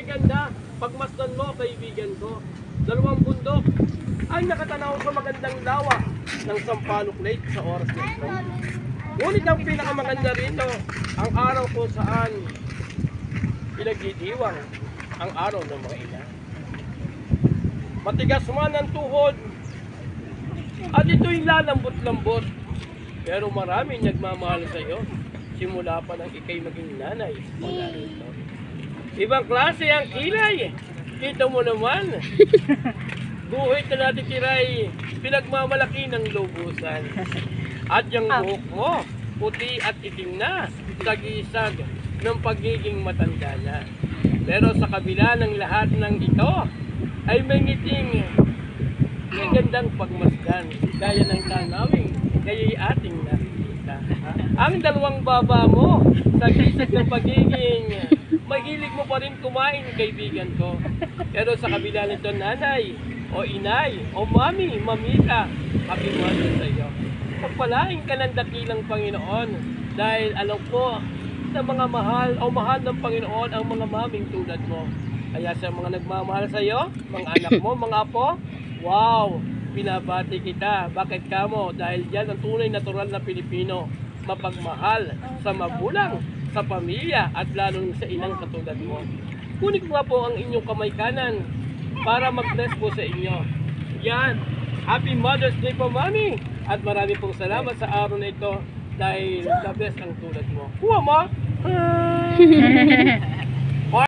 ganda. Pagmasdan mo, kaibigan ko. Dalawang bundok ang nakatanaw sa magandang lawa ng Sampaloc Lake sa oras na ito. Ngunit ang pinakamaganda rito, ang araw kung saan pinagdidiwang ang araw ng mga ina. Matigas man ang tuhod at ito'y lalambot-lambot, pero maraming nagmamahal sa iyo simula pa nang ikay maging nanay. Ibang klase ang kilay. Kita mo naman. Guhit na natin tiray, pinagmamalaki ng lubusan. At yung buhok mo, puti at itim na, sagisag ng pagiging matanda na. Pero sa kabila ng lahat ng ito, ay may ngiting may gandang pagmasdan, gaya ng tanawing kaya'y ating nakikita. Ang dalawang baba mo, sagisag ng pagiging mahilig mo pa rin kumain, kaibigan ko. Pero sa kabila nito, nanay, o inay, o mami, mamita, happy Mother's sa iyo. Pagpalain ka ng dakilang Panginoon dahil alam ko na mga mahal o mahal ng Panginoon ang mga maming tulad mo. Kaya sa mga nagmamahal sa iyo, mga anak mo, mga apo, wow, binabati kita. Bakit kamo? Dahil yan ang tunay natural na Pilipino, mapagmahal sa magulang, sa pamilya at lalo sa inang katulad mo. Kunin ko nga po ang inyong kamay kanan para mag-bless po sa inyo. Yan, Happy Mother's Day po, Mami! At marami pong salamat sa araw na ito dahil the best ang tulad mo. Kuha mo!